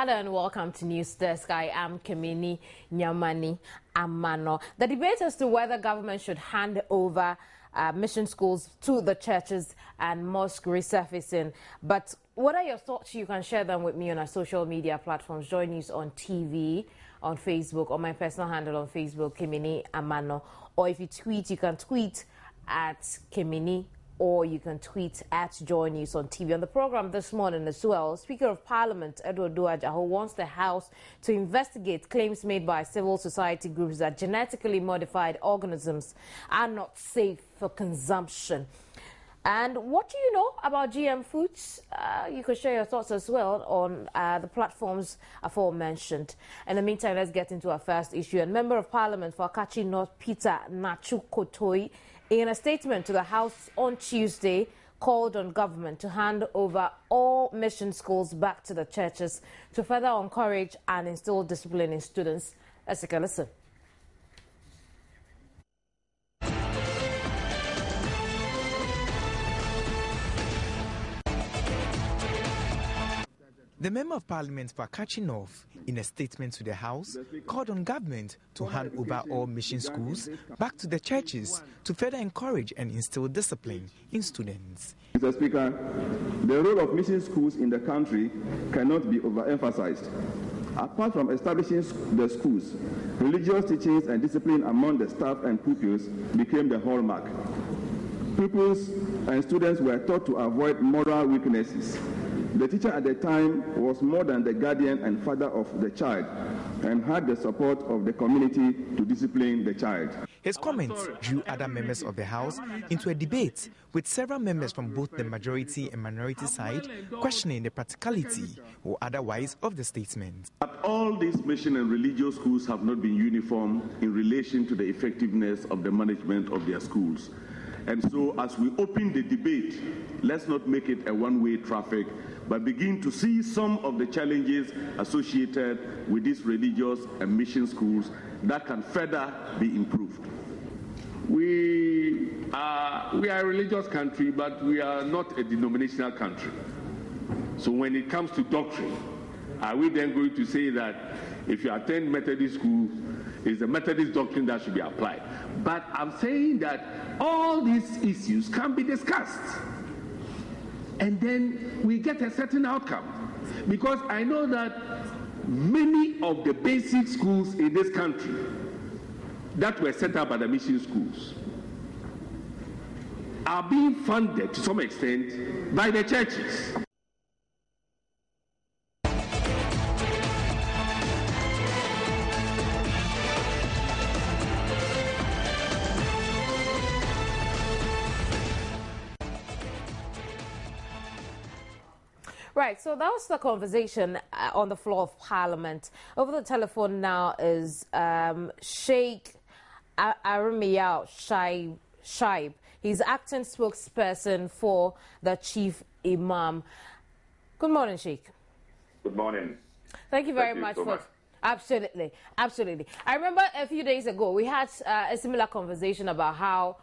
Hello and welcome to News Desk. I am Kemini Nyamani Amano. The debate as to whether government should hand over mission schools to the churches and mosque resurfacing. But what are your thoughts? You can share them with me on our social media platforms. Joynews on TV, on Facebook, on my personal handle on Facebook, Kemini Amano. Or if you tweet, you can tweet at Kemini, or you can tweet at Joynews on TV. On the program this morning as well, Speaker of Parliament Edward Duaja, who wants the House to investigate claims made by civil society groups that genetically modified organisms are not safe for consumption. And what do you know about GM foods? You can share your thoughts as well on the platforms aforementioned. In the meantime, let's get into our first issue. And Member of Parliament for Akachi North, Peter Nachukotoi, in a statement to the House on Tuesday, called on government to hand over all mission schools back to the churches to further encourage and instill discipline in students. Let's take a listen. The Member of Parliament for Akachi North, in a statement to the House, called on government to hand over all mission schools back to the churches to further encourage and instill discipline in students. Mr. Speaker, the role of mission schools in the country cannot be overemphasized. Apart from establishing the schools, religious teachings and discipline among the staff and pupils became the hallmark. Pupils and students were taught to avoid moral weaknesses. The teacher at the time was more than the guardian and father of the child and had the support of the community to discipline the child. His comments drew other members of the House into a debate, with several members from both the majority and minority side questioning the practicality or otherwise of the statement. But all these mission and religious schools have not been uniform in relation to the effectiveness of the management of their schools. And so as we open the debate, let's not make it a one-way traffic, but begin to see some of the challenges associated with these religious and mission schools that can further be improved. We are a religious country, but we are not a denominational country. So when it comes to doctrine, are we then going to say that if you attend Methodist school, it's the Methodist doctrine that should be applied? But I'm saying that all these issues can be discussed, and then we get a certain outcome. Because I know that many of the basic schools in this country that were set up by the mission schools are being funded to some extent by the churches. Right, so that was the conversation on the floor of Parliament. Over the telephone now is Sheikh Aramiyao Shaib. He's acting spokesperson for the Chief Imam. Good morning, Sheikh. Good morning. Thank you very much for... Absolutely, absolutely. I remember a few days ago we had a similar conversation about how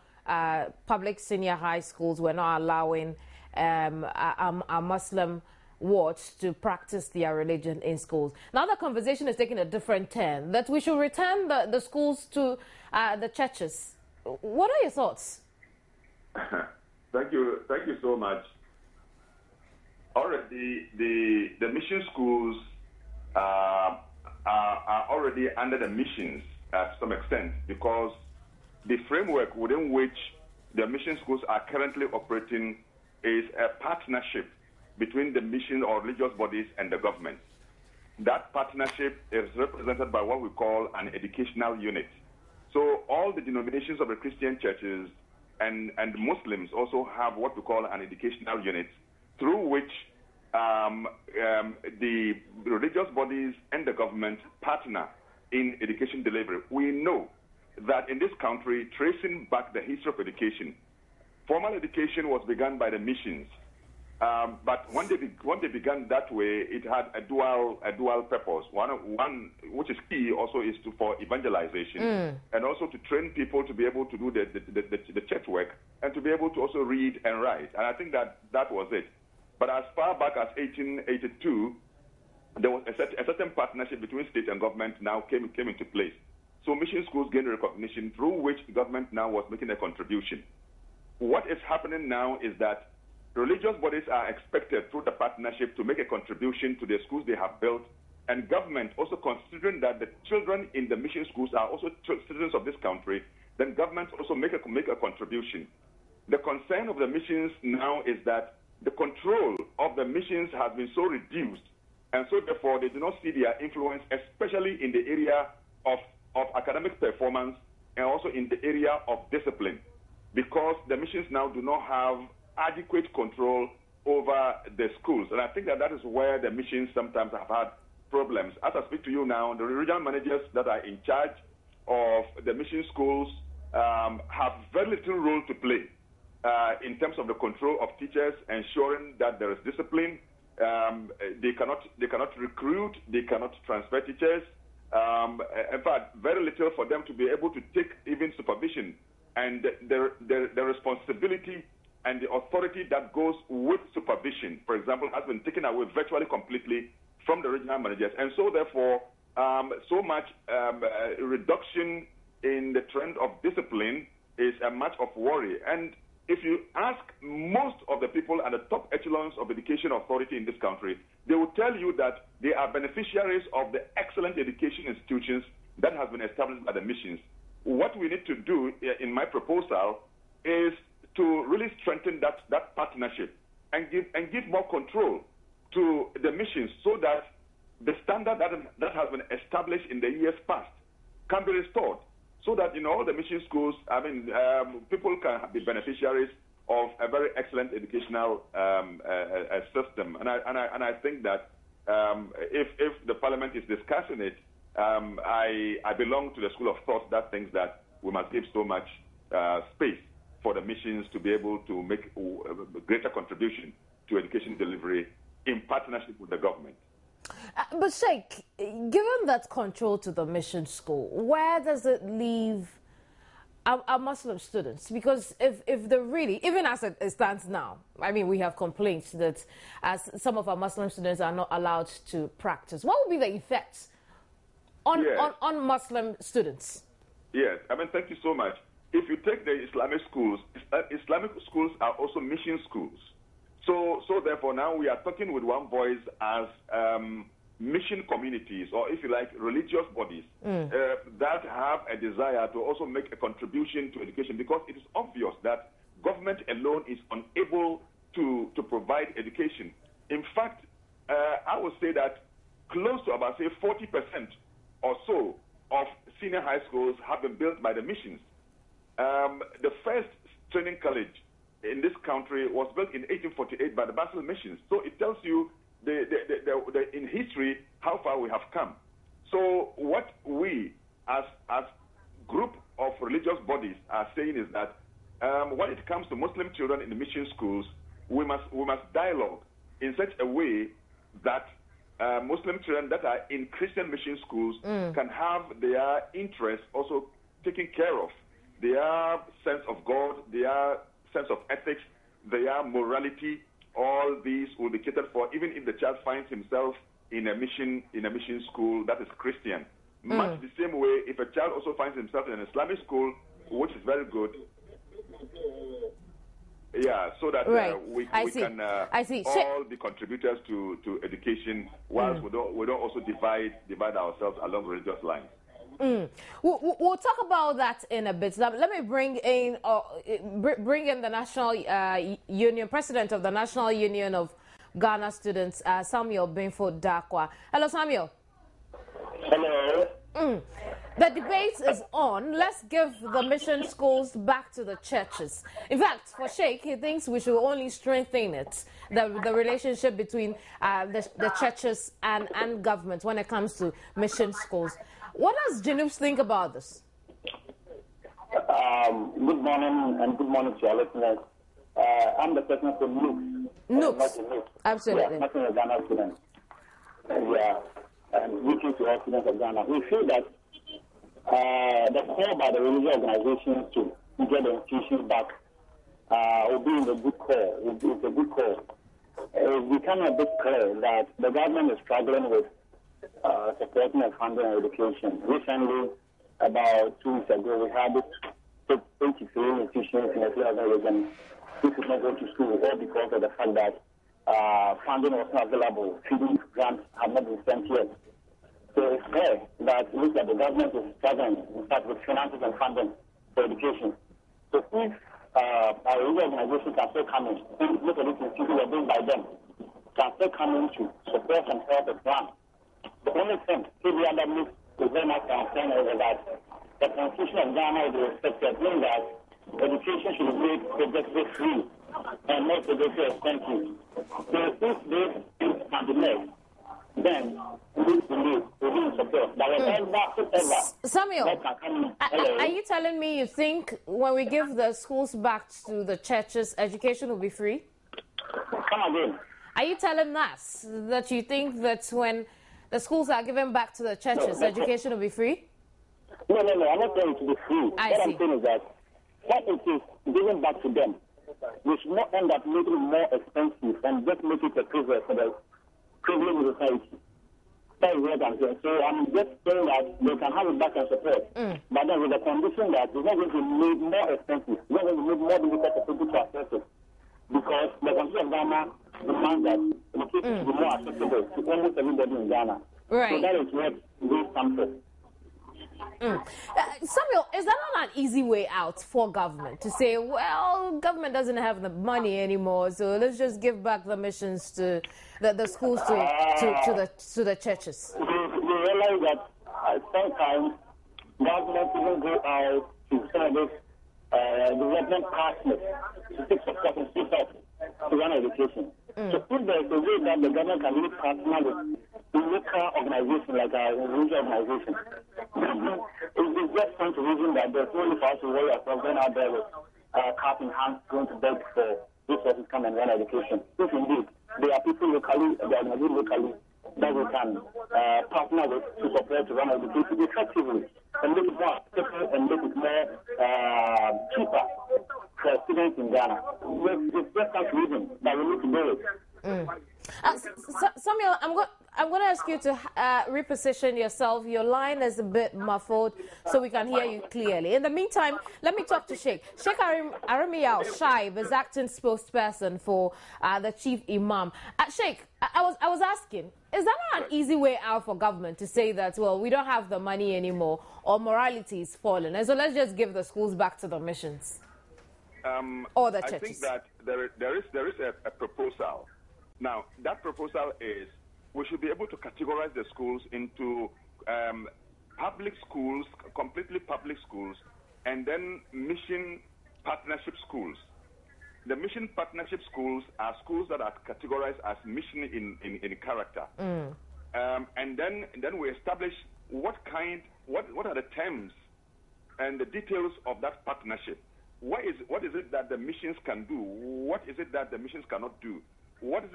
public senior high schools were not allowing a Muslim wards to practice their religion in schools. Now the conversation is taking a different turn, that we should return the schools to the churches. What are your thoughts? Thank you so much. Already, the mission schools are already under the missions to some extent, because the framework within which the mission schools are currently operating is a partnership between the mission or religious bodies and the government. That partnership is represented by what we call an educational unit. So all the denominations of the Christian churches and Muslims also have what we call an educational unit, through which the religious bodies and the government partner in education delivery. We know that in this country, tracing back the history of education, formal education was begun by the missions, but when they began that way, it had a dual purpose. One which is key also is for evangelization, and also to train people to be able to do the church work and to be able to also read and write. And I think that was it. But as far back as 1882, there was a certain partnership between state and government now came into place. So mission schools gained recognition through which government now was making a contribution. What is happening now is that religious bodies are expected through the partnership to make a contribution to the schools they have built, and government also considering that the children in the mission schools are also citizens of this country, then government also make a contribution. The concern of the missions now is that the control of the missions has been so reduced, and so therefore they do not see their influence, especially in the area of academic performance and also in the area of discipline, because the missions now do not have adequate control over the schools. And I think that is where the missions sometimes have had problems. As I speak to you now, the regional managers that are in charge of the mission schools have very little role to play in terms of the control of teachers, ensuring that there is discipline. They cannot recruit, they cannot transfer teachers. In fact, very little for them to be able to take even supervision and the responsibility and the authority that goes with supervision, for example, has been taken away virtually completely from the regional managers. And so therefore, so much reduction in the trend of discipline is a matter of worry. And if you ask most of the people at the top echelons of education authority in this country, they will tell you that they are beneficiaries of the excellent education institutions that have been established by the missions. What we need to do in my proposal is to really strengthen that partnership and give more control to the missions so that the standard that has been established in the years past can be restored, so that in all the mission schools, people can be beneficiaries of a very excellent educational system. And I think that if the Parliament is discussing it, I belong to the school of thought that thinks that we must give so much space for the missions to be able to make a greater contribution to education delivery in partnership with the government. But Sheikh, given that control to the mission school, where does it leave our Muslim students? Because if they're really, even as it stands now, I mean, we have complaints that as some of our Muslim students are not allowed to practice. What would be the effects on Muslim students? Yes, thank you so much. If you take the Islamic schools are also mission schools. So therefore now we are talking with one voice as mission communities, or if you like, religious bodies that have a desire to also make a contribution to education, because it is obvious that government alone is unable to provide education. In fact, I would say that close to about, say, 40% or so of senior high schools have been built by the missions. The first training college in this country was built in 1848 by the Basel missions. So it tells you in history how far we have come. So what we as group of religious bodies are saying is that when it comes to Muslim children in the mission schools, we must dialogue in such a way that Muslim children that are in Christian mission schools can have their interests also taken care of. Their sense of God, their sense of ethics, their morality, all these will be catered for, even if the child finds himself in a mission school that is Christian. Much the same way, if a child also finds himself in an Islamic school, which is very good, so that we can all be contributors to education, whilst we don't also divide ourselves along religious lines. We'll talk about that in a bit. Let me bring in the National Union, President of the National Union of Ghana Students, Samuel Benfo Dakwa. Hello, Samuel. Hello. The debate is on. Let's give the mission schools back to the churches. In fact, for Sheikh, he thinks we should only strengthen it, the relationship between the churches and government when it comes to mission schools. What does Joynews think about this? Good morning, and good morning to our listeners. I'm the person from NUCS. Absolutely. Yeah, National Ghana students. And looking to all students of Ghana. We feel that the call by the religious organizations to get the institutions back will be in a good call. It's a good call. we cannot be clear that the government is struggling with supporting and funding education. Recently, about 2 weeks ago, we had 83 institutions in the region who could not go to school, all because of the fact that funding was not available. Feeding grants have not been sent yet. So it's clear that it looks like the government is struggling, in fact, with finances and funding for education. So if our organization can still come in, if most of these institutions are doing by them, can still come in to support and help the plan. The only thing CBRW is very much concerned is that the Constitution of Ghana is respected, meaning that education should be made progressively free and not progressively expensive. So if this things can be made, then we believe we will support. Samuel, are you telling me you think when we give the schools back to the churches, education will be free? Come again. Are you telling us that you think that when the schools are given back to the churches, education will be free? No, I'm not saying it will be free. What I'm saying is that what it is given back to them, we should not end up making it more expensive and just make it a privilege for the privileged society. That is what I'm saying. So I'm just saying that they can have it back and support. But then with the condition that it's not going to be made more expensive, it's not going to be made more difficult for people to access it. Because the country of Ghana demands that education should be more accessible to almost everybody in Ghana. Right. So that is what we stand for. Samuel, is that not an easy way out for government to say, well, government doesn't have the money anymore, so let's just give back the missions to the schools to the churches? We realize that sometimes government even go out to some of those development partners to seek support and speak up to run education. So if there is a way that the government can really partner with local organizations like our religious organization, it's just trying to reason that there's only for us to worry ourselves going out there with cap in hand going to beg for resources to come and run education. If indeed there are people locally, there are organizations locally that we can partner with to support to run education effectively and make it more accessible and make it more cheaper for students in Ghana. It's just that reason that we need to do it. Samuel, I'm going to ask you to reposition yourself. Your line is a bit muffled, so we can hear you clearly. In the meantime, let me talk to Sheikh. Sheikh Arimiao Shaib is acting spokesperson for the chief imam. Sheikh, I was asking, is that not an easy way out for government to say that, well, we don't have the money anymore, or morality is fallen, and so let's just give the schools back to the missions or the churches? I think that there is a proposal. Now, that proposal is we should be able to categorize the schools into public schools, completely public schools, and then mission partnership schools. The mission partnership schools are schools that are categorized as mission in character. And then we establish what are the terms and the details of that partnership. What is it that the missions can do? What is it that the missions cannot do? What is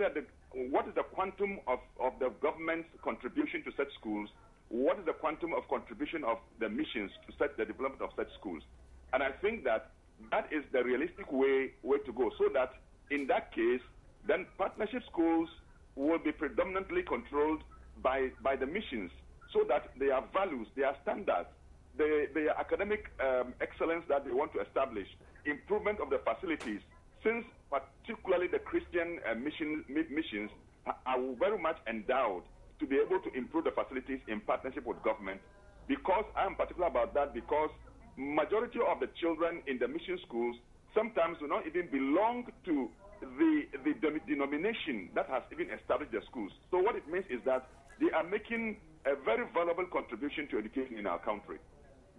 the quantum of the government's contribution to such schools? What is the quantum of contribution of the missions to such the development of such schools? And I think that is the realistic way to go. So that in that case, then partnership schools will be predominantly controlled by the missions, so that their values, their standards, their academic excellence that they want to establish, improvement of the facilities, since particularly the Christian missions are very much endowed to be able to improve the facilities in partnership with government. Because I am particular about that, because majority of the children in the mission schools sometimes do not even belong to the denomination that has even established the schools. So what it means is that they are making a very valuable contribution to education in our country.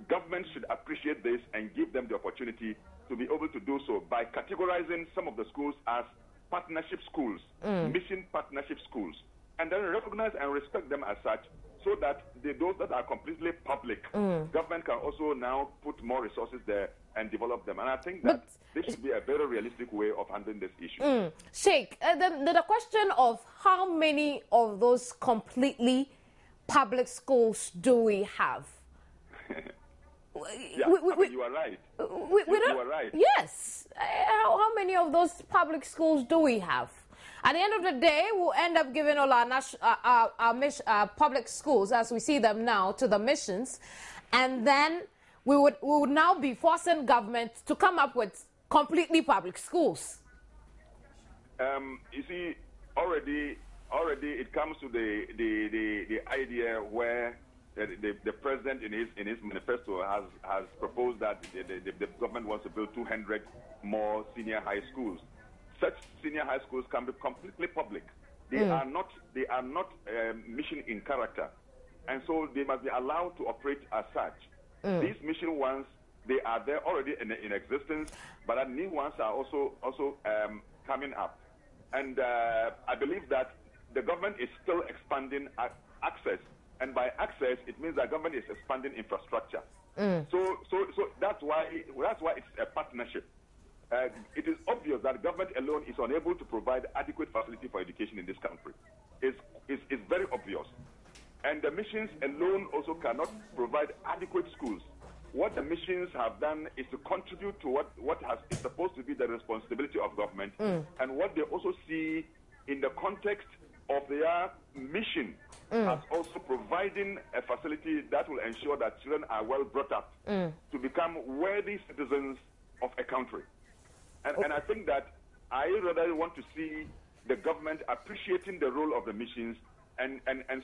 Government should appreciate this and give them the opportunity to be able to do so by categorizing some of the schools as partnership schools, mission partnership schools, and then recognize and respect them as such, so that those that are completely public, government can also now put more resources there and develop them. And I think that this should be a very realistic way of handling this issue. Sheikh, the question of how many of those completely public schools do we have? Yeah, you are right. You are right. Yes. How many of those public schools do we have? At the end of the day, we'll end up giving all our public schools, as we see them now, to the missions, and then we would now be forcing government to come up with completely public schools. You see, already it comes to the idea where the president in his manifesto has proposed that the government wants to build 200 more senior high schools. Such senior high schools can be completely public. They are not mission in character, and so they must be allowed to operate as such. These mission ones, they are there already in existence, but new ones are also coming up. And I believe that the government is still expanding access, and by access it means that government is expanding infrastructure. So that's why it's a partnership. It is obvious that government alone is unable to provide adequate facility for education in this country. It's very obvious. And the missions alone also cannot provide adequate schools. What the missions have done is to contribute to what is supposed to be the responsibility of government, and what they also see in the context of their mission as also providing a facility that will ensure that children are well brought up to become worthy citizens of a country. And I think that I rather want to see the government appreciating the role of the missions and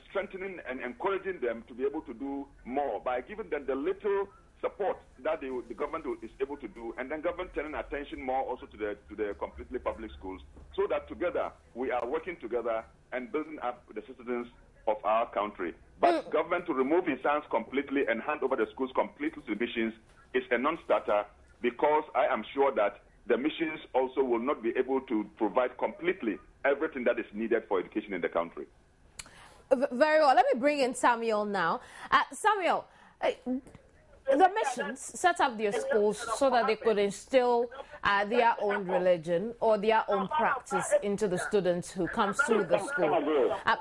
strengthening and encouraging them to be able to do more by giving them the little support that the government is able to do, and then government turning attention more also to the completely public schools, so that together we are working together and building up the citizens of our country. But government to remove its hands completely and hand over the schools completely to the missions is a non-starter, because I am sure that the missions also will not be able to provide completely everything that is needed for education in the country. Very well. Let me bring in Samuel now. Samuel, the missions set up their schools so that they could instill their own religion or their own practice into the students who come through the school.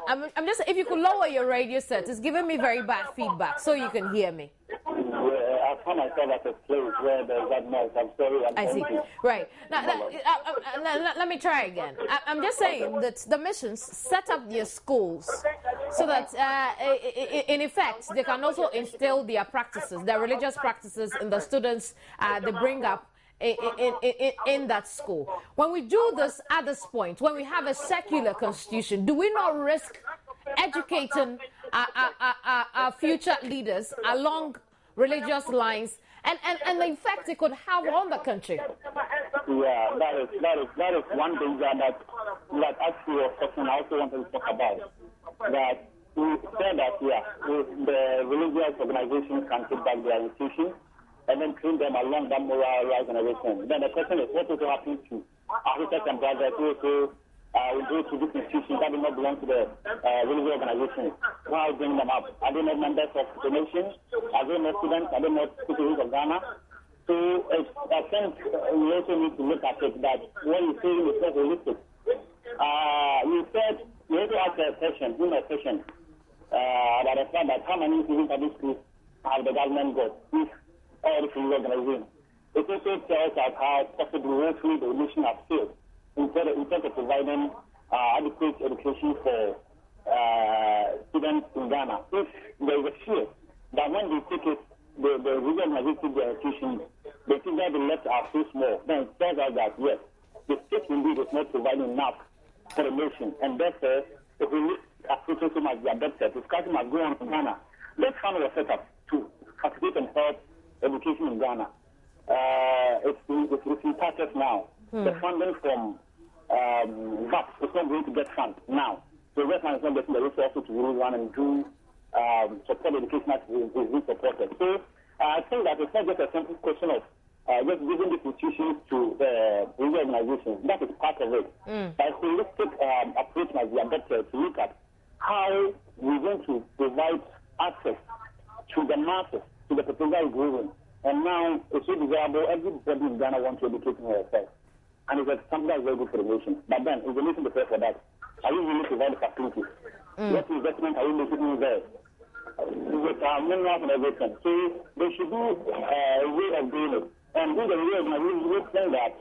I'm just, if you could lower your radio set, it's giving me very bad feedback so you can hear me. I found myself at a place where there's that noise. I'm sorry. I see. Right. Now, let me try again. I'm just saying that the missions set up their schools so that, in effect, they can also instill their practices, their religious practices in the students they bring up in that school. When we do this at this point, when we have a secular constitution, do we not risk educating our future leaders along religious lines and the effect it could have on the country? Yeah, that is one thing that actually your question I also wanted to talk about. That we said that the religious organizations can take back their institutions and then train them along that moral rights and everything. Then the question is, what will happen to our sisters and brothers who also will go to these institutions that do not belong to the religious organizations? How bring them up? Are they not members of the nation? Are they not students? Are they not citizens of Ghana? So I think we also need to look at it that what you're saying is not realistic. You said, you also asked a question about the fact that how many students public schools have the government got if all the religious organizations. It also tells us how possibly woefully the nation has failed in terms of providing adequate education for students in Ghana. If there is a fear that when they take it, the religious organizations, their institutions, they think that the left are so small, then it tells us that yes, the state indeed is not providing enough for the nation, and therefore, if we look at so much the adopted, discussion must go on in Ghana. This fund was set up to facilitate and help education in Ghana. It's in process now. The funding from VAT is not going to get funds now. The rest is not getting the resources to really run and do support education that is being supported. So I think that it's not just a simple question of just giving the institutions to the religious organizations. That is part of it. But a holistic approach must be adopted to look at how we're going to provide access to the masses, to the people that are growing. And now it's so desirable, everybody in Ghana wants to educate herself. And it's something that's very good for the nation. But then, if the nation prepared for that, are you willing to provide the facilities? What investment are you making in there? With minerals and everything. So they should do a way of doing it. And do the real organization think that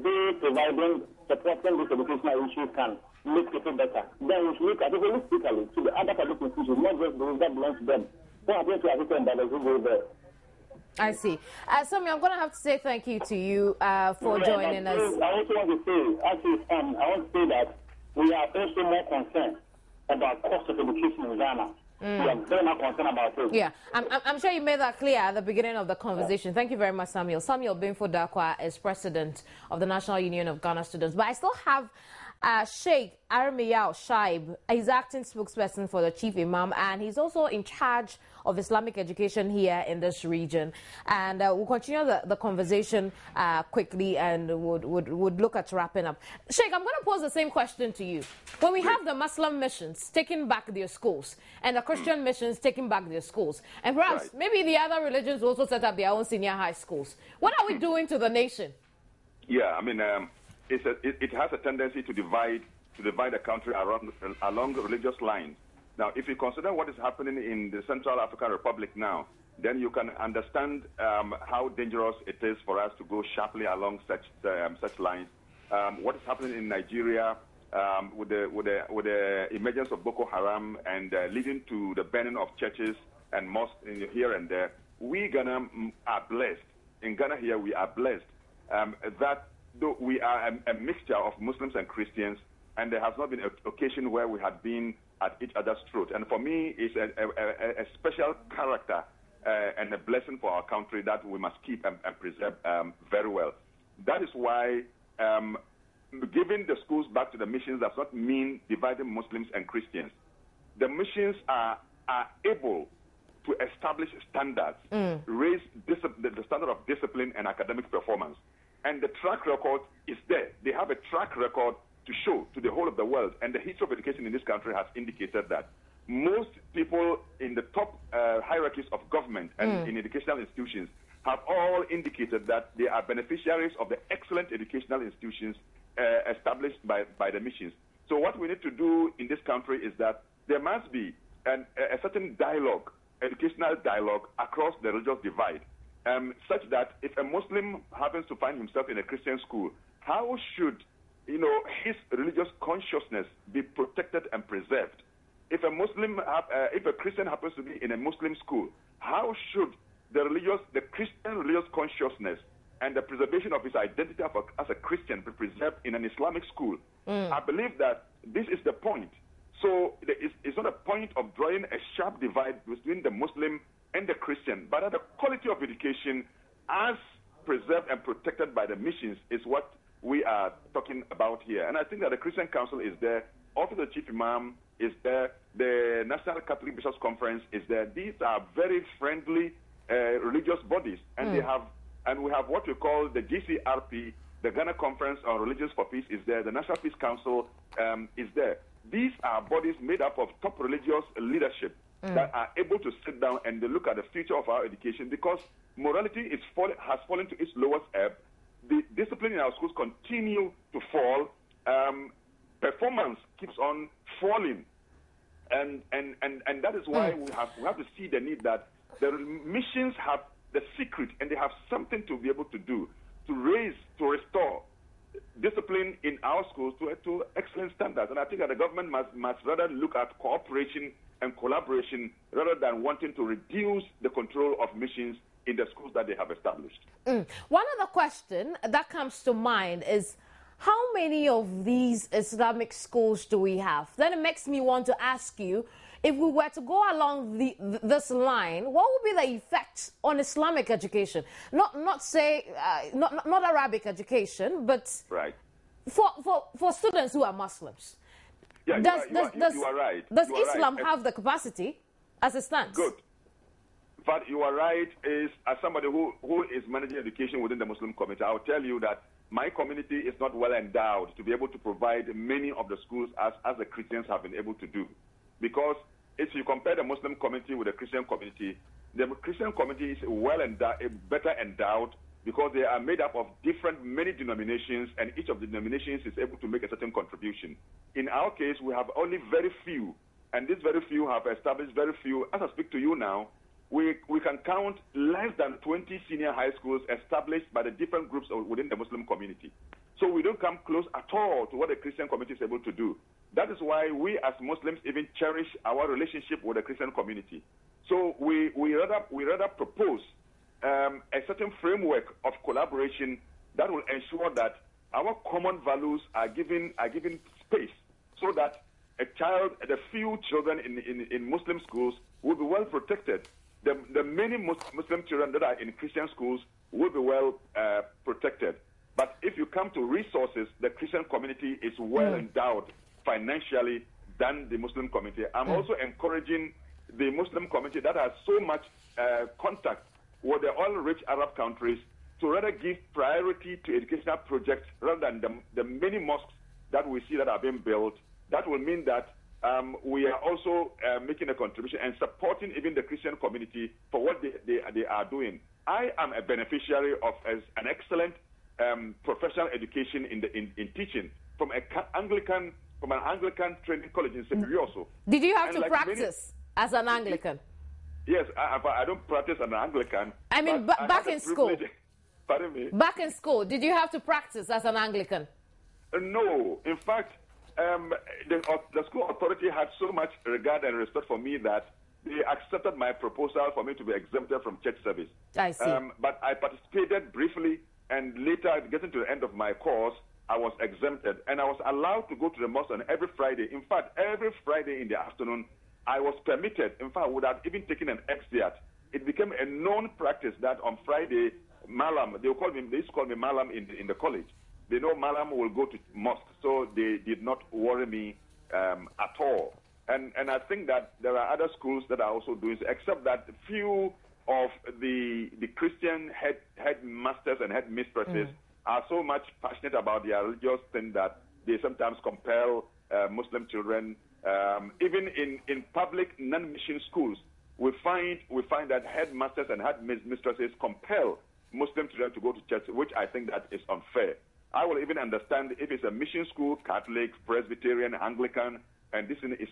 they providing supporting these educational issues can make people better, then we should look at it holistically to the other public institutions, not just those that belong to them. What happens to African brothers who go there? I see. Sammy, I'm going to have to say thank you to you for joining us. I also want to say, I want to say that we are also more concerned about cost of education in Ghana. We are very much concerned about it. Yeah, I'm sure you made that clear at the beginning of the conversation. Thank you very much, Samuel. Samuel Binfo Dakwa is president of the National Union of Ghana Students. But I still have Sheikh Armiyao Shaib. He's acting spokesperson for the chief imam, and he's also in charge of Islamic education here in this region. And we'll continue the conversation quickly, and would look at wrapping up. Sheikh, I'm going to pose the same question to you. When we have the Muslim missions taking back their schools and the Christian missions taking back their schools, and perhaps maybe the other religions also set up their own senior high schools, what are we doing to the nation? Yeah, I mean, it has a tendency to divide the country along religious lines. Now, if you consider what is happening in the Central African Republic now, then you can understand how dangerous it is for us to go sharply along such lines. What is happening in Nigeria with the emergence of Boko Haram and leading to the burning of churches and mosques here and there, we Ghana are blessed. In Ghana here, we are blessed that though we are a mixture of Muslims and Christians, and there has not been an occasion where we had been at each other's throat. And for me, it's a special character and a blessing for our country that we must keep and preserve very well. That is why giving the schools back to the missions does not mean dividing Muslims and Christians. The missions are able to establish standards, raise the standard of discipline and academic performance. And the track record is there. They have a track record to show to the whole of the world. And the history of education in this country has indicated that most people in the top hierarchies of government and in educational institutions have all indicated that they are beneficiaries of the excellent educational institutions established by the missions. So what we need to do in this country is that there must be a certain dialogue, educational dialogue across the religious divide, such that if a Muslim happens to find himself in a Christian school, how should his religious consciousness be protected and preserved? If a Christian happens to be in a Muslim school, how should the Christian religious consciousness and the preservation of his identity as a Christian be preserved in an Islamic school? I believe that this is the point. So it's not a point of drawing a sharp divide between the Muslim and the Christian, but the quality of education as preserved and protected by the missions is what we are talking about here. And I think that the Christian Council is there, Office of the Chief Imam is there, the National Catholic Bishops Conference is there. These are very friendly religious bodies, and we have what we call the GCRP, the Ghana Conference on Religions for Peace is there, the National Peace Council is there. These are bodies made up of top religious leadership that are able to sit down and look at the future of our education, because morality has fallen to its lowest ebb. The discipline in our schools continue to fall. Performance keeps on falling, and that is why we have to see the need that the missions have the secret, and they have something to be able to do to restore discipline in our schools to excellent standards. And I think that the government must rather look at cooperation and collaboration rather than wanting to reduce the control of missions in the schools that they have established. One other question that comes to mind is, how many of these Islamic schools do we have? Then it makes me want to ask you, if we were to go along this line, what would be the effect on Islamic education? Not Arabic education, but for students who are Muslims. Yeah, you are right. Does Islam have the capacity as it stands? Good. But you are right. As somebody who is managing education within the Muslim community, I will tell you that my community is not well endowed to be able to provide many of the schools as the Christians have been able to do. Because if you compare the Muslim community with the Christian community, the Christian community is better endowed because they are made up of many denominations, and each of the denominations is able to make a certain contribution. In our case, we have only very few, and these very few have established very few. As I speak to you now, we can count less than 20 senior high schools established by the different groups within the Muslim community. So we don't come close at all to what the Christian community is able to do. That is why we as Muslims even cherish our relationship with the Christian community. So we rather propose a certain framework of collaboration that will ensure that our common values are given space, so that the few children in Muslim schools will be well protected. The many Muslim children that are in Christian schools will be well protected. But if you come to resources, the Christian community is well endowed financially than the Muslim community. I'm also encouraging the Muslim community that has so much contact with the oil-rich Arab countries to rather give priority to educational projects rather than the many mosques that we see that are being built. That will mean that we are also making a contribution and supporting even the Christian community for what they are doing. I am a beneficiary of an excellent professional education in teaching from an Anglican training college in Sepirioso. Did you have to practice as an Anglican? Yes, I don't practice as an Anglican. I mean, back in school. Pardon me? Back in school, did you have to practice as an Anglican? No. In fact, the school authority had so much regard and respect for me that they accepted my proposal for me to be exempted from church service. I see. But I participated briefly, and later, getting to the end of my course, I was exempted, and I was allowed to go to the mosque on every Friday. In fact, every Friday in the afternoon, I was permitted. In fact, I would have even taken an expiat. It became a known practice that on Friday, Malam, they used to call me Malam in the college. They know Malam will go to mosque, so they did not worry me at all. And I think that there are other schools that are also doing so, except that few of the Christian headmasters and headmistresses are so much passionate about their religious thing that they sometimes compel Muslim children. Even in public non-mission schools, we find that headmasters and headmistresses compel Muslim children to go to church, which I think that is unfair. I will even understand if it's a mission school, Catholic, Presbyterian, Anglican, and this is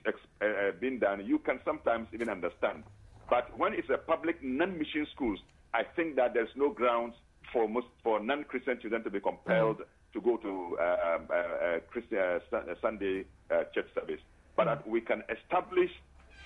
being done, you can sometimes even understand. But when it's a public non-mission schools, I think that there's no grounds for non-Christian children to be compelled to go to Christian Sunday church service. But that we can establish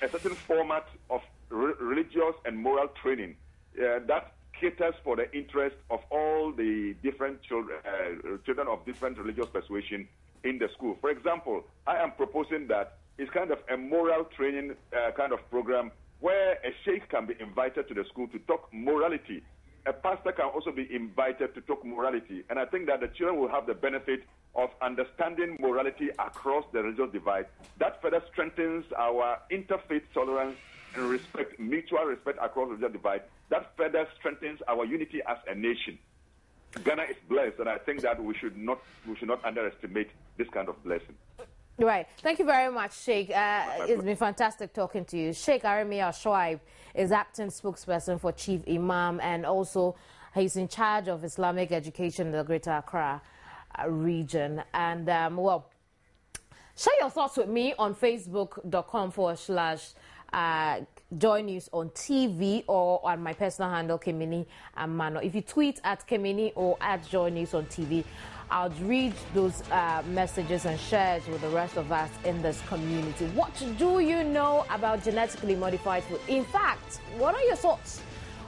a certain format of religious and moral training that caters for the interest of all the different children of different religious persuasion in the school. For example, I am proposing that it's kind of a moral training kind of program where a sheikh can be invited to the school to talk morality. A pastor can also be invited to talk morality. And I think that the children will have the benefit of understanding morality across the religious divide. That further strengthens our interfaith tolerance and respect, mutual respect across the religious divide. That further strengthens our unity as a nation. Ghana is blessed, and I think that we should not underestimate this kind of blessing. Right. Thank you very much, Sheikh. It's been fantastic talking to you. Sheikh Aremia Shoaib is acting spokesperson for Chief Imam, and also he's in charge of Islamic education in the Greater Accra region. And, well, share your thoughts with me on facebook.com/Joynews on TV or on my personal handle, Kemini Amano. If you tweet at Kemini or at Joynews on TV, I'll read those messages and share it with the rest of us in this community. What do you know about genetically modified food? In fact, what are your thoughts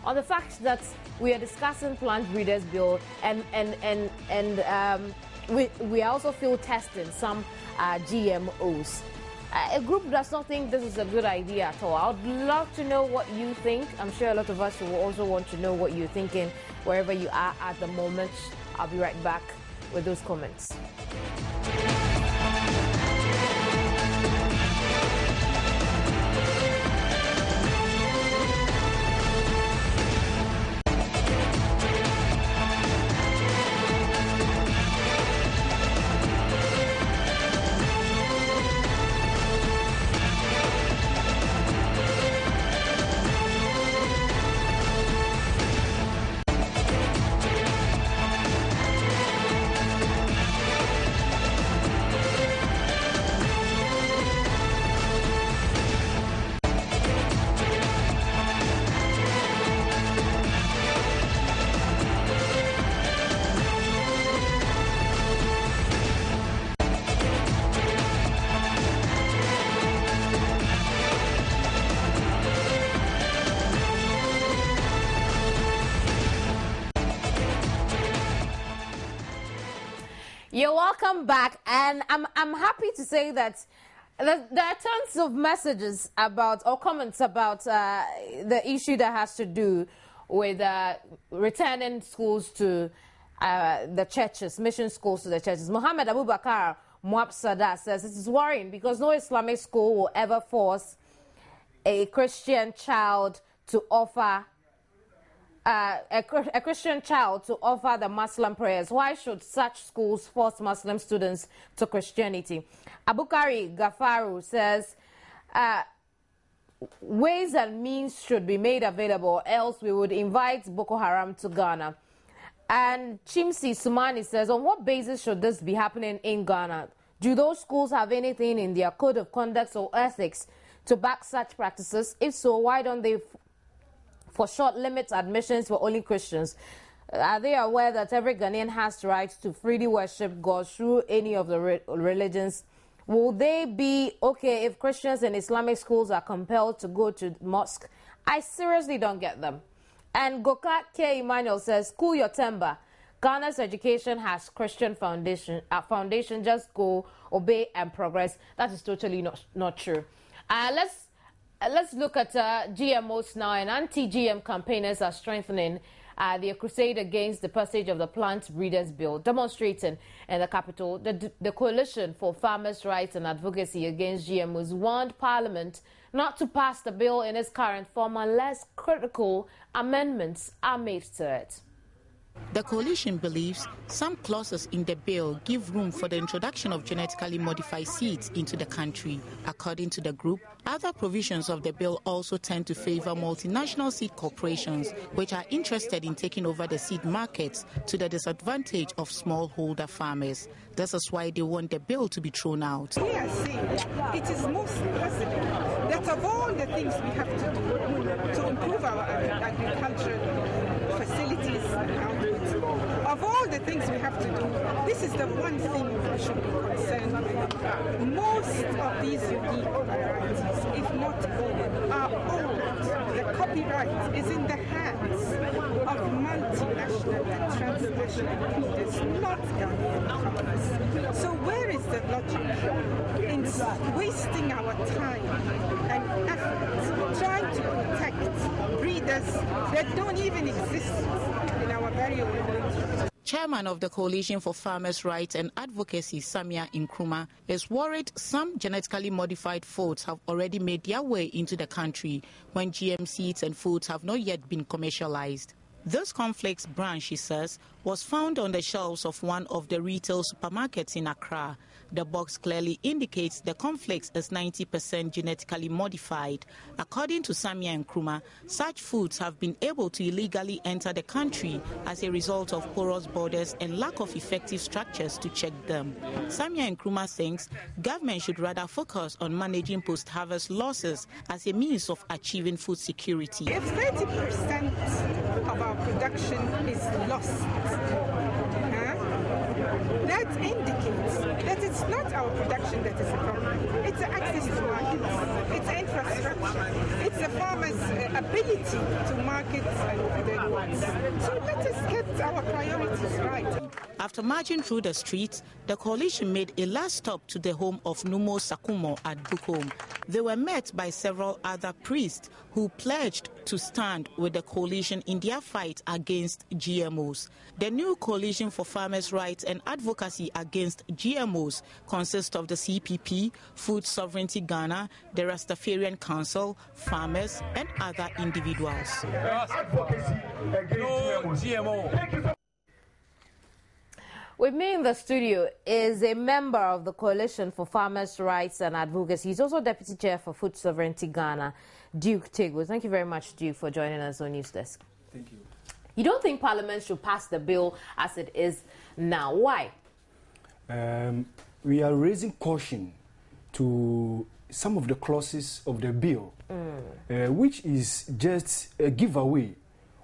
on the fact that we are discussing plant breeders bill and we are also field testing some GMOs? A group does not think this is a good idea at all. I would love to know what you think. I'm sure a lot of us will also want to know what you're thinking wherever you are at the moment. I'll be right back with those comments. You're welcome back, and I'm happy to say that there are tons of messages about or comments about the issue that has to do with returning schools to the churches, mission schools to the churches. Mohammed Abubakar Muabsada says it is worrying because no Islamic school will ever force a Christian child to offer a Christian child to offer the Muslim prayers. Why should such schools force Muslim students to Christianity? Abukari Gafaru says ways and means should be made available, else we would invite Boko Haram to Ghana. And Chimsi Sumani says, on what basis should this be happening in Ghana? Do those schools have anything in their code of conduct or ethics to back such practices? If so, why don't they for short limit admissions for only Christians? Are they aware that every Ghanaian has the right to freely worship God through any of the religions? Will they be okay if Christians and Islamic schools are compelled to go to mosque? I seriously don't get them. And Goka K. Emmanuel says, cool your temper. Ghana's education has Christian foundation. Just go, obey, and progress. That is totally not true. Let's look at GMOs now. And anti-GM campaigners are strengthening their crusade against the passage of the Plant Breeders Bill, demonstrating in the capital. The Coalition for Farmers' Rights and Advocacy Against GMOs warned Parliament not to pass the bill in its current form unless critical amendments are made to it. The coalition believes some clauses in the bill give room for the introduction of genetically modified seeds into the country. According to the group, other provisions of the bill also tend to favor multinational seed corporations, which are interested in taking over the seed markets to the disadvantage of smallholder farmers. This is why they want the bill to be thrown out. We are saying it is most possible that of all the things we have to do to improve our agricultural facilities and outputs, of all the things we have to do, this is the one thing we should be concerned with. Most of these unique varieties, if not all, are old. The copyright is in the hands of multinational and transnational breeders, not Ghanaian farmers. So where is the logic in wasting our time and effort trying to protect breeders that don't even exist in our very own country? Chairman of the Coalition for Farmers' Rights and Advocacy, Samia Nkrumah, is worried some genetically modified foods have already made their way into the country when GM seeds and foods have not yet been commercialized. This cornflakes brand, she says, was found on the shelves of one of the retail supermarkets in Accra. The box clearly indicates the cornflakes is 90% genetically modified. According to Samia Nkrumah, such foods have been able to illegally enter the country as a result of porous borders and lack of effective structures to check them. Samia Nkrumah thinks government should rather focus on managing post-harvest losses as a means of achieving food security. If 30% of our production is lost, that indicates that it's not our production that is the problem. It's the access to markets, it's the infrastructure, it's the farmers' ability to market their goods. So let us get our priorities right. After marching through the streets, the coalition made a last stop to the home of Numo Sakumo at Bukom. They were met by several other priests who pledged to stand with the coalition in their fight against GMOs. The new Coalition for Farmers' Rights and Advocacy Against GMOs consists of the CPP, Food Sovereignty Ghana, the Rastafarian Council, farmers, and other individuals. With me in the studio is a member of the Coalition for Farmers' Rights and Advocacy. He's also Deputy Chair for Food Sovereignty Ghana, Duke Tegwo. Thank you very much, Duke, for joining us on News Desk. Thank you. You don't think Parliament should pass the bill as it is now? Why? We are raising caution to some of the clauses of the bill, which is just a giveaway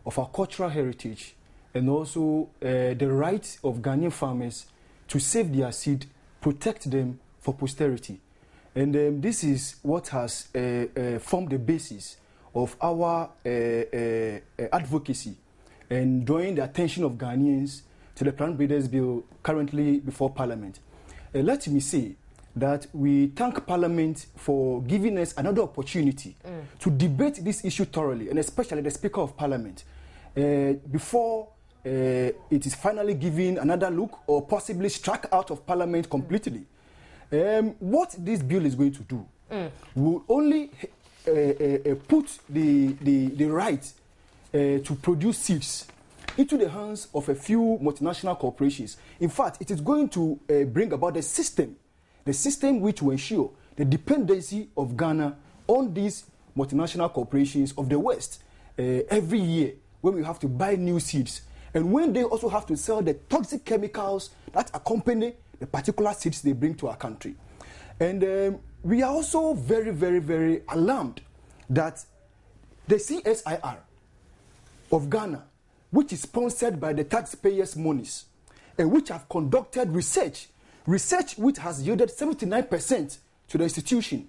of our cultural heritage and also the right of Ghanaian farmers to save their seed, protect them for posterity. And this is what has formed the basis of our advocacy and drawing the attention of Ghanaians to the Plant Breeders Bill currently before Parliament, let me say that we thank Parliament for giving us another opportunity to debate this issue thoroughly, and especially the Speaker of Parliament, before it is finally given another look or possibly struck out of Parliament completely. What this bill is going to do will only put the right to produce seeds into the hands of a few multinational corporations. In fact, it is going to bring about the system which will ensure the dependency of Ghana on these multinational corporations of the West every year, when we have to buy new seeds, and when they also have to sell the toxic chemicals that accompany the particular seeds they bring to our country. And we are also very, very, very alarmed that the CSIR of Ghana, which is sponsored by the taxpayers' monies, and which have conducted research which has yielded 79% to the institution,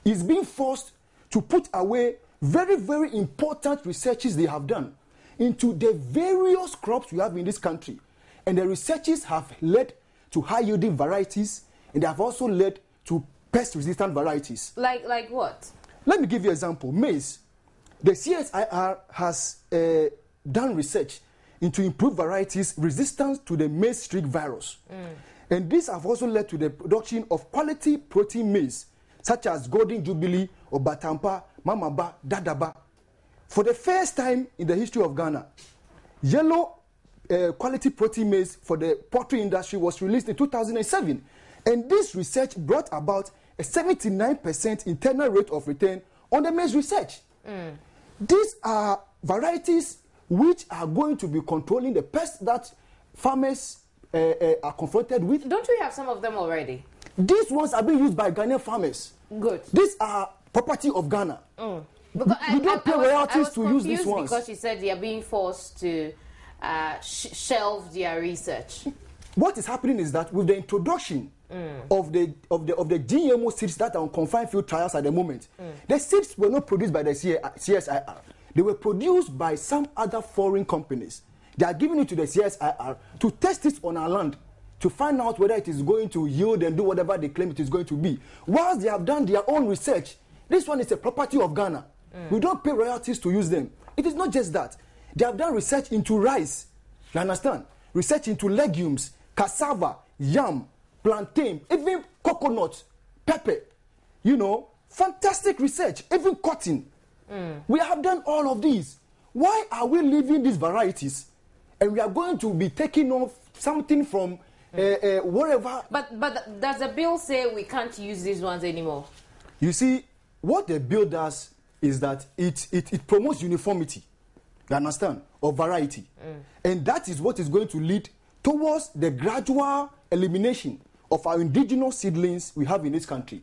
is being forced to put away very, very important researches they have done into the various crops we have in this country. And the researches have led to high-yielding varieties, and they have also led to pest-resistant varieties. Like what? Let me give you an example. Maize. The CSIR has done research into improved varieties resistant to the maize streak virus. And these have also led to the production of quality protein maize, such as Golden Jubilee or Batampa, Mamaba, Dadaba. For the first time in the history of Ghana, yellow quality protein maize for the poultry industry was released in 2007. And this research brought about a 79% internal rate of return on the maize research. These are varieties which are going to be controlling the pests that farmers are confronted with. Don't we have some of them already? These ones are being used by Ghanaian farmers. Good. These are property of Ghana. We don't pay royalties to use these ones. Because you said they are being forced to shelve their research. What is happening is that with the introduction of the GMO seeds that are on confined field trials at the moment, the seeds were not produced by the CSIR. They were produced by some other foreign companies. They are giving it to the CSIR to test it on our land, to find out whether it is going to yield and do whatever they claim it is going to be. Whilst they have done their own research, this one is a property of Ghana. We don't pay royalties to use them. It is not just that. They have done research into rice. You understand? Research into legumes, cassava, yam, plantain, even coconut, pepper. You know, fantastic research, even cotton. We have done all of these. Why are we leaving these varieties and we are going to be taking off something from wherever? But does the bill say we can't use these ones anymore? You see, what the bill does is that it promotes uniformity, you understand, of variety. And that is what is going to lead towards the gradual elimination of our indigenous seedlings we have in this country.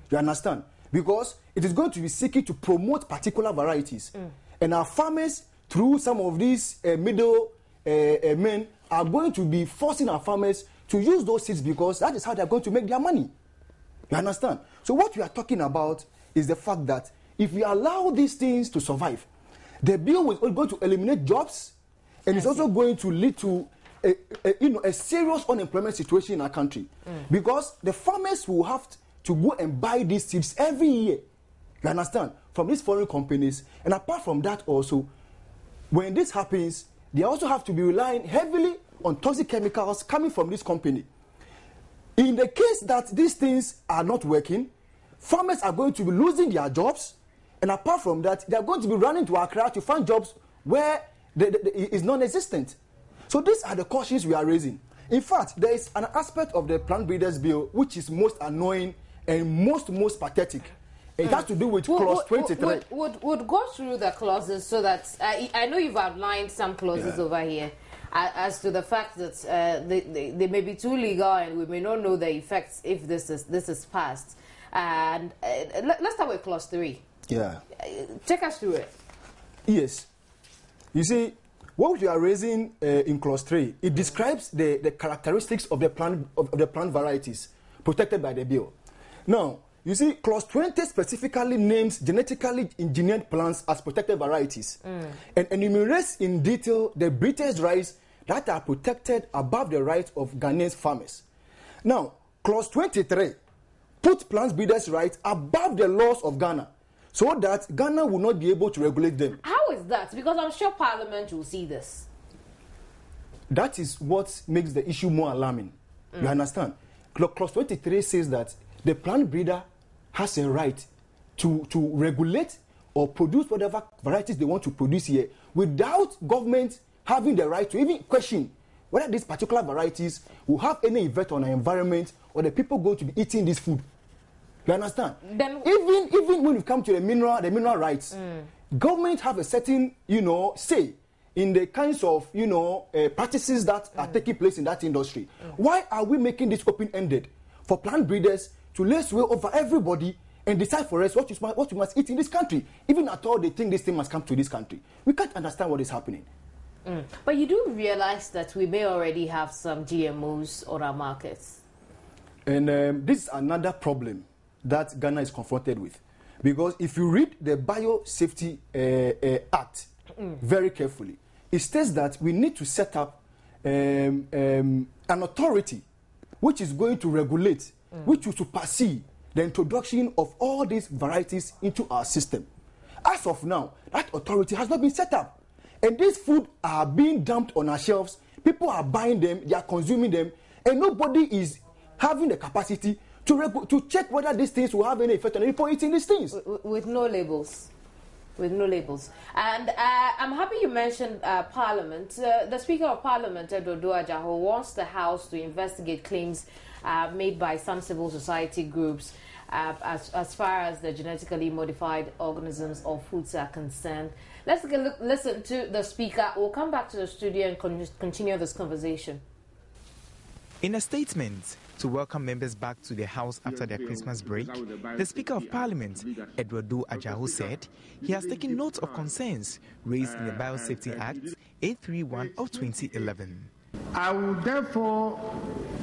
You understand? Because it is going to be seeking to promote particular varieties. And our farmers, through some of these middle men, are going to be forcing our farmers to use those seeds because that is how they are going to make their money. You understand? So what we are talking about is the fact that if we allow these things to survive, the bill is going to eliminate jobs, and it's also going to lead to a serious unemployment situation in our country. Because the farmers will have to go and buy these seeds every year, you understand, from these foreign companies. And apart from that also, when this happens, they also have to be relying heavily on toxic chemicals coming from this company. In the case that these things are not working, farmers are going to be losing their jobs, and apart from that, they are going to be running to Accra to find jobs where it is non-existent. So these are the cautions we are raising. In fact, there is an aspect of the Plant Breeders Bill which is most annoying and most pathetic. It has to do with clause 23. Would go through the clauses so that I know you've outlined some clauses over here as to the fact that they may be too legal and we may not know the effects if this is passed. And let's start with clause 3. Yeah. Take us through it. Yes. You see, what we are raising in clause 3, it describes the characteristics of the plant varieties protected by the bill. Now, you see, clause 20 specifically names genetically engineered plants as protected varieties and enumerates in detail the British rice that are protected above the rights of Ghanaian farmers. Now, Clause 23 put plant breeders' rights above the laws of Ghana, so that Ghana will not be able to regulate them. How is that? Because I'm sure Parliament will see this. That is what makes the issue more alarming. You understand? Clause 23 says that the plant breeder has a right to regulate or produce whatever varieties they want to produce here without government having the right to even question whether these particular varieties will have any effect on the environment or the people going to be eating this food. You understand? Then even when we come to the mineral rights, government have a certain, say in the kinds of, practices that are taking place in that industry. Why are we making this open-ended for plant breeders to lay sway over everybody and decide for us what you must eat in this country? Even at all, they think this thing must come to this country. We can't understand what is happening. But you do realize that we may already have some GMOs on our markets. And this is another problem that Ghana is confronted with. Because if you read the Biosafety Act very carefully, it states that we need to set up an authority which is going to regulate, which will supersede the introduction of all these varieties into our system. As of now, that authority has not been set up. And these food are being dumped on our shelves. People are buying them, they are consuming them, and nobody is having the capacity to check whether these things will have any effect on the people eating these things. With no labels. With no labels. And I'm happy you mentioned Parliament. The Speaker of Parliament, Edward Duajaho, wants the House to investigate claims made by some civil society groups as far as the genetically modified organisms or foods are concerned. Let's listen to the Speaker. We'll come back to the studio and continue this conversation. In a statement to welcome members back to the House after their Christmas break, the Speaker of Parliament, Edward Duajaho, said he has taken note of concerns raised in the Biosafety Act 831 of 2011. I will therefore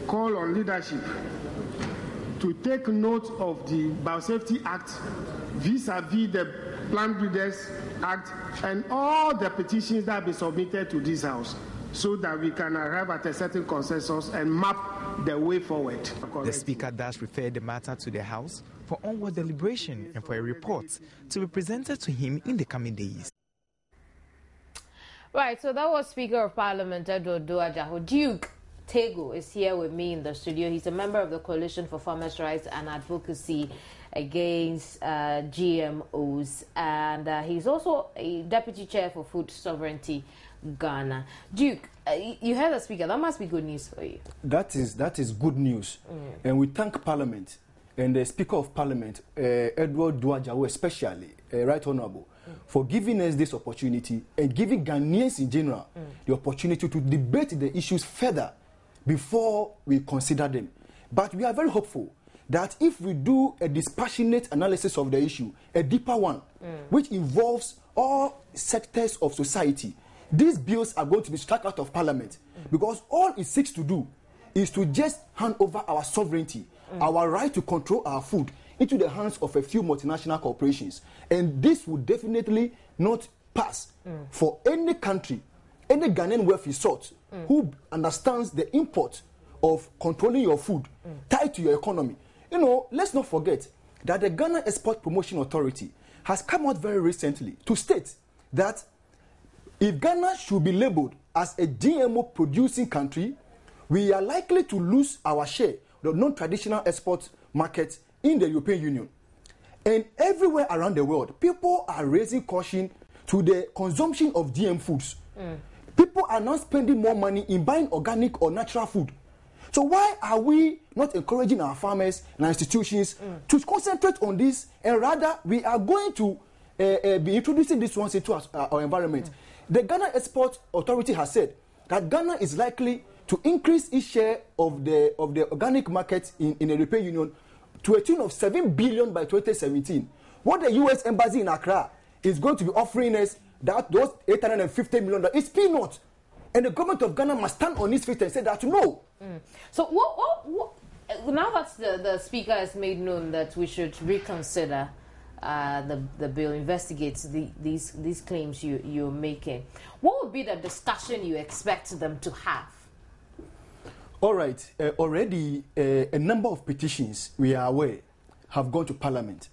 call on leadership to take note of the Biosafety Act vis-à-vis the Plant Breeders Act and all the petitions that have been submitted to this House, so that we can arrive at a certain consensus and map the way forward. The Speaker thus referred the matter to the House for onward deliberation and for a report to be presented to him in the coming days. Right, so that was Speaker of Parliament Edward Duajaho. Duke Tego is here with me in the studio. He's a member of the Coalition for Farmers' Rights and Advocacy Against GMOs, and he's also a Deputy Chair for Food Sovereignty Ghana. Duke, you heard the Speaker. That must be good news for you. That is good news. And we thank Parliament and the Speaker of Parliament, Edward Duajaho especially, Right Honourable, for giving us this opportunity and giving Ghanaians in general the opportunity to debate the issues further before we consider them. But we are very hopeful that if we do a dispassionate analysis of the issue, a deeper one, which involves all sectors of society, these bills are going to be struck out of Parliament, because all it seeks to do is to just hand over our sovereignty, our right to control our food, into the hands of a few multinational corporations. And this would definitely not pass for any country, any Ghanaian wealthy sort who understands the import of controlling your food tied to your economy. Let's not forget that the Ghana Export Promotion Authority has come out very recently to state that if Ghana should be labeled as a GMO producing country, we are likely to lose our share, the non-traditional export market in the European Union. And everywhere around the world, people are raising caution to the consumption of GM foods. People are now spending more money in buying organic or natural food. So why are we not encouraging our farmers and our institutions to concentrate on this, and rather we are going to be introducing this ones into our environment? The Ghana Export Authority has said that Ghana is likely to increase its share of the organic market in the European Union to a tune of 7 billion by 2017. What the U.S. Embassy in Accra is going to be offering us, those $850 million, is peanuts. And the government of Ghana must stand on its feet and say that no. So what now that the Speaker has made known that we should reconsider the bill investigates these claims you're making. What would be the discussion you expect them to have? All right. Already, a number of petitions, we are aware, have gone to Parliament.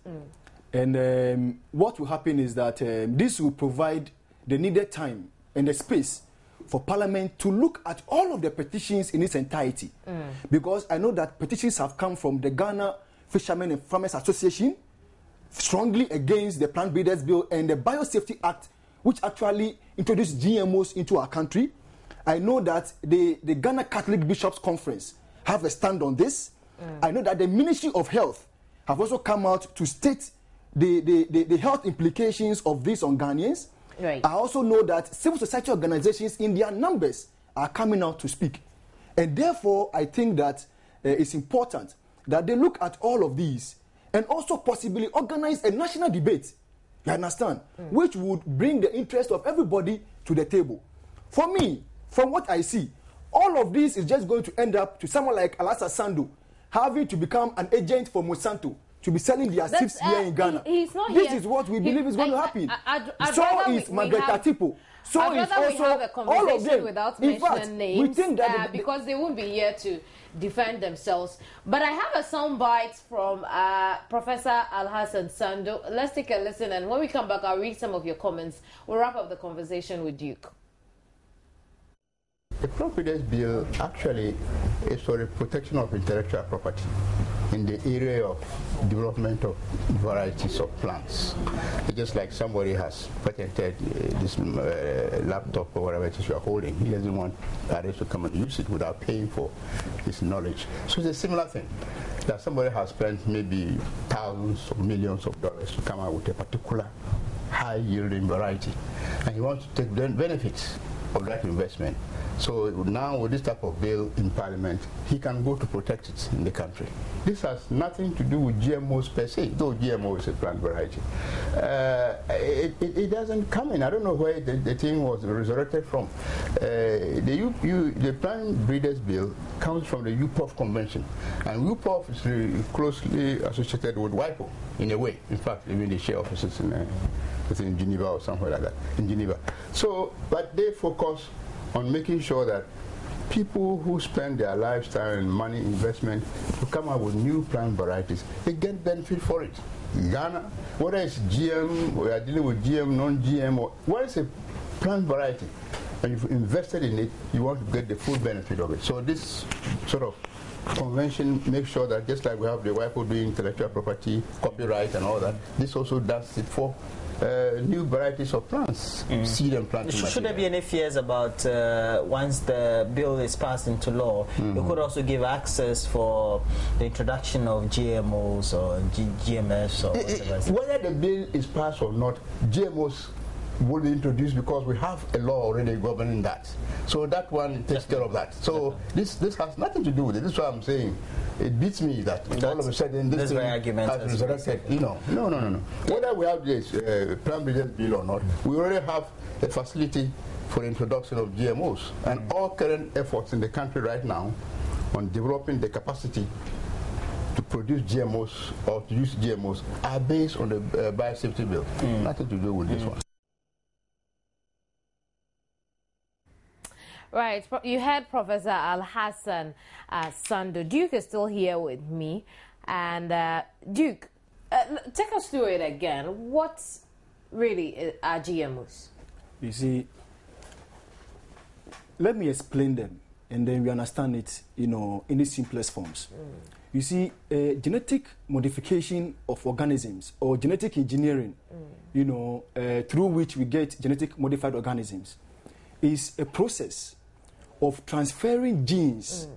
And what will happen is that this will provide the needed time and the space for Parliament to look at all of the petitions in its entirety. Because I know that petitions have come from the Ghana Fishermen and Farmers Association, strongly against the Plant Breeders Bill and the Biosafety Act, which actually introduced GMOs into our country. I know that the Ghana Catholic Bishops Conference have a stand on this. I know that the Ministry of Health have also come out to state the health implications of this on Ghanaians. Right. I also know that civil society organizations in their numbers are coming out to speak. And therefore, I think that it's important that they look at all of these and also possibly organize a national debate, you understand, which would bring the interest of everybody to the table. For me, from what I see, all of this is just going to end up to someone like Alhassan Sandu having to become an agent for Monsanto to be selling their seeds here in Ghana. He's not this here. is what we believe is going to happen. So is Margareta Tipo. So I'd is rather also we have a conversation all of them. without In fact, mentioning names, we think that because they won't be here to defend themselves. But I have a soundbite from Professor Alhassan Sandu. Let's take a listen, and when we come back, I'll read some of your comments. We'll wrap up the conversation with Duke. The Plant Breeders Bill actually is for the protection of intellectual property in the area of development of varieties of plants. It's just like somebody has patented this laptop or whatever it is you are holding. He doesn't want others to come and use it without paying for his knowledge. So it's a similar thing, that somebody has spent maybe thousands or millions of dollars to come out with a particular high-yielding variety, and he wants to take benefits of that investment. So now with this type of bill in Parliament, he can go to protect it in the country. This has nothing to do with GMOs per se, though GMO is a plant variety. It doesn't come in. I don't know where the thing was resurrected from. The Plant Breeders Bill comes from the UPOF Convention, and UPOF is really closely associated with WIPO in a way. In fact, even they share offices in Geneva or somewhere like that, in Geneva. So, but they focus on making sure that people who spend their lifestyle and money investment to come up with new plant varieties, they get benefit for it. Ghana, whether it's GM, we are dealing with GM, non-GM, or what is a plant variety, and you've invested in it, you want to get the full benefit of it. So this sort of convention makes sure that just like we have the WIPO doing intellectual property, copyright and all that, this also does it for new varieties of plants, seed and planting material. Should there be any fears about once the bill is passed into law, it could also give access for the introduction of GMOs or GMS or whatever? Whether the bill is passed or not, GMOs will be introduced because we have a law already governing that. So that one takes care of that. So this has nothing to do with it. This is what I'm saying. It beats me that all of a sudden this thing has resurrected. No. Whether we have this Plant Breeders Bill or not, we already have a facility for the introduction of GMOs. And all current efforts in the country right now on developing the capacity to produce GMOs or to use GMOs are based on the Biosafety Bill. Nothing to do with this one. Right, you heard Professor Alhassan Sandu. Duke is still here with me. And Duke, take us through it again. What really are GMOs? You see, let me explain them, and then we understand it, in the simplest forms. You see, genetic modification of organisms or genetic engineering, through which we get genetic modified organisms, is a process of transferring genes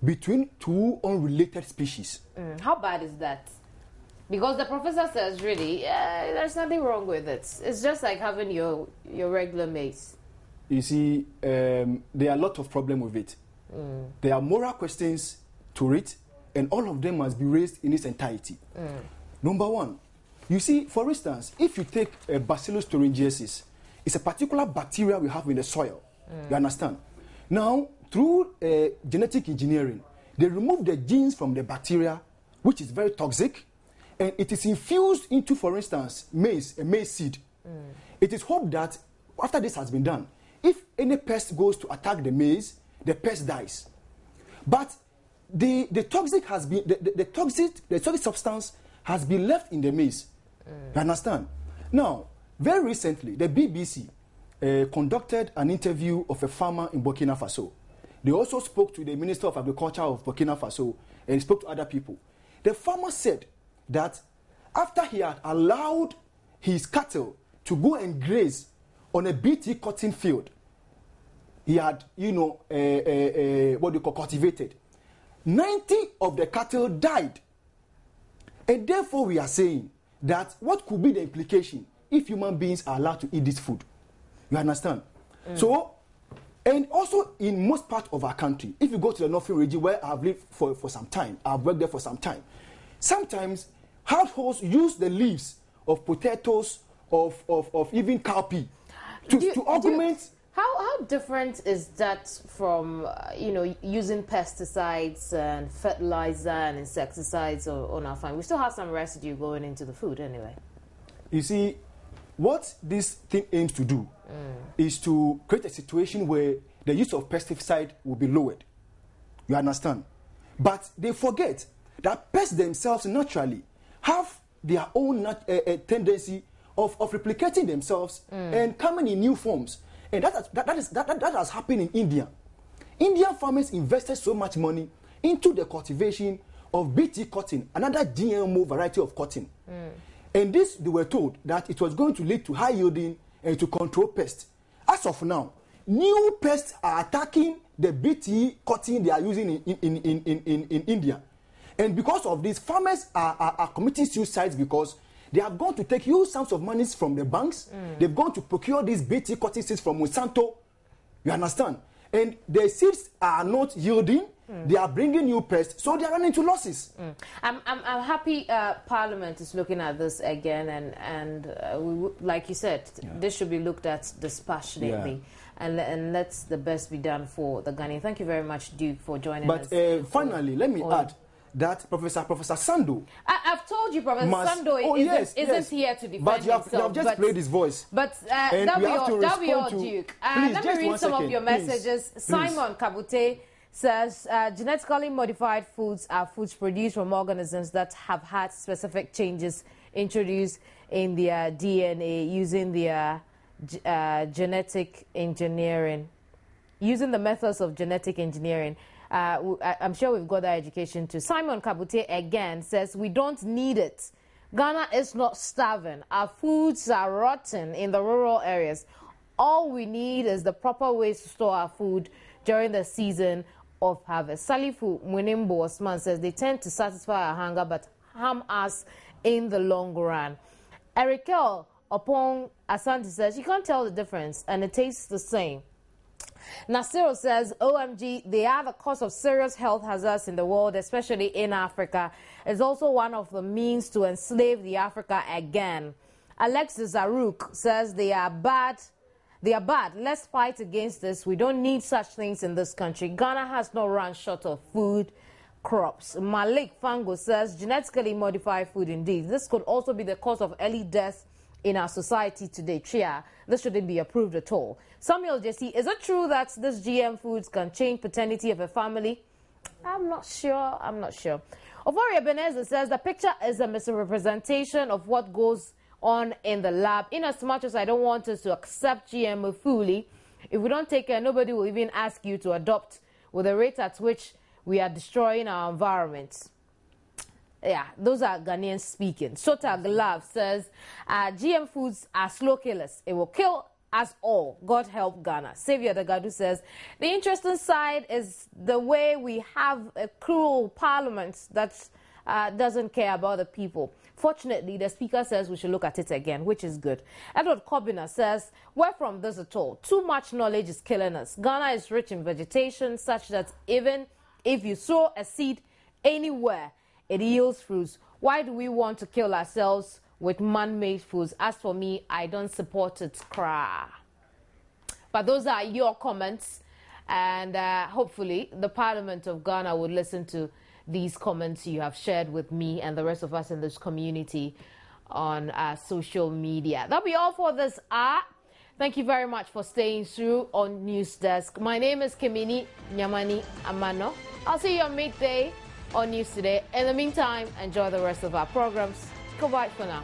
between two unrelated species. How bad is that? Because the professor says, really, there's nothing wrong with it. It's just like having your regular maize. You see, there are a lot of problems with it. There are moral questions to it, and all of them must be raised in its entirety. Number one, you see, for instance, if you take Bacillus thuringiensis, it's a particular bacteria we have in the soil. You understand? Now, through genetic engineering, they remove the genes from the bacteria, which is very toxic, and it is infused into, for instance, maize, a maize seed. It is hoped that after this has been done, if any pest goes to attack the maize, the pest dies. But the toxic has been the toxic substance has been left in the maize. You understand? Now, very recently, the BBC conducted an interview of a farmer in Burkina Faso. They also spoke to the Minister of Agriculture of Burkina Faso and spoke to other people. The farmer said that after he had allowed his cattle to go and graze on a BT cotton field, he had, what they call cultivated. 90 of the cattle died. And therefore we are saying that what could be the implication if human beings are allowed to eat this food? You understand? So, and also in most parts of our country, if you go to the northern region where I've lived for some time, I've worked there for some time, sometimes households use the leaves of potatoes, of even cowpea to augment. How different is that from using pesticides and fertilizer and insecticides on our farm? We still have some residue going into the food anyway. You see, what this thing aims to do is to create a situation where the use of pesticide will be lowered. You understand? But they forget that pests themselves naturally have their own tendency of replicating themselves and coming in new forms. And that has happened in India. Indian farmers invested so much money into the cultivation of BT cotton, another GMO variety of cotton. And this, they were told that it was going to lead to high yielding and to control pests. As of now, new pests are attacking the BT cotton they are using in India. And because of this, farmers are committing suicides because they have gone to take huge sums of money from the banks. They've gone to procure these BT cotton seeds from Monsanto. You understand? And the seeds are not yielding. They are bringing new pests, so they are running into losses. I'm happy Parliament is looking at this again, and like you said, this should be looked at dispassionately, and let's the best be done for the Ghanaian. Thank you very much, Duke, for joining us. But finally, let me add that Professor Sando. I've told you, Professor Sando isn't here to defend himself. But you have just played his voice. But that'll be all, Duke. Let me read some of your messages. Simon Kabute says genetically modified foods are foods produced from organisms that have had specific changes introduced in their DNA using their genetic engineering, using the methods of genetic engineering. I'm sure we've got that education too. Simon Kabute again says we don't need it. Ghana is not starving. Our foods are rotten in the rural areas. All we need is the proper ways to store our food during the season of harvest. Salifu Munimbo Osman says they tend to satisfy our hunger but harm us in the long run. Erikel Opong Asante says you can't tell the difference and it tastes the same. Nasiro says, OMG, they are the cause of serious health hazards in the world, especially in Africa. It's also one of the means to enslave the Africa again. Alexis Zaruk says they are bad. They are bad. Let's fight against this. We don't need such things in this country. Ghana has no run short of food crops. Malik Fango says genetically modified food indeed. This could also be the cause of early death in our society today. Tria, this shouldn't be approved at all. Samuel Jesse, is it true that this GM foods can change paternity of a family? I'm not sure. Ofori Ebenezer says the picture is a misrepresentation of what goes on in the lab. In as much as I don't want us to accept GMO fully, if we don't take care, nobody will even ask you to adopt with the rate at which we are destroying our environment. Yeah, those are Ghanaians speaking. Shota Glav says, GM foods are slow killers. It will kill us all. God help Ghana. Xavier Dagadu says, the interesting side is the way we have a cruel parliament that doesn't care about the people. Fortunately, the speaker says we should look at it again, which is good. Edward Corbiner says, where from this at all? Too much knowledge is killing us. Ghana is rich in vegetation such that even if you sow a seed anywhere, it yields fruits. Why do we want to kill ourselves with man-made foods? As for me, I don't support it. But those are your comments, and hopefully the Parliament of Ghana would listen to these comments you have shared with me and the rest of us in this community on social media. That'll be all for this hour. Thank you very much for staying through on News Desk. My name is Kimini Nyamani Amano. I'll see you on midday on News Today. In the meantime, enjoy the rest of our programs. Goodbye for now.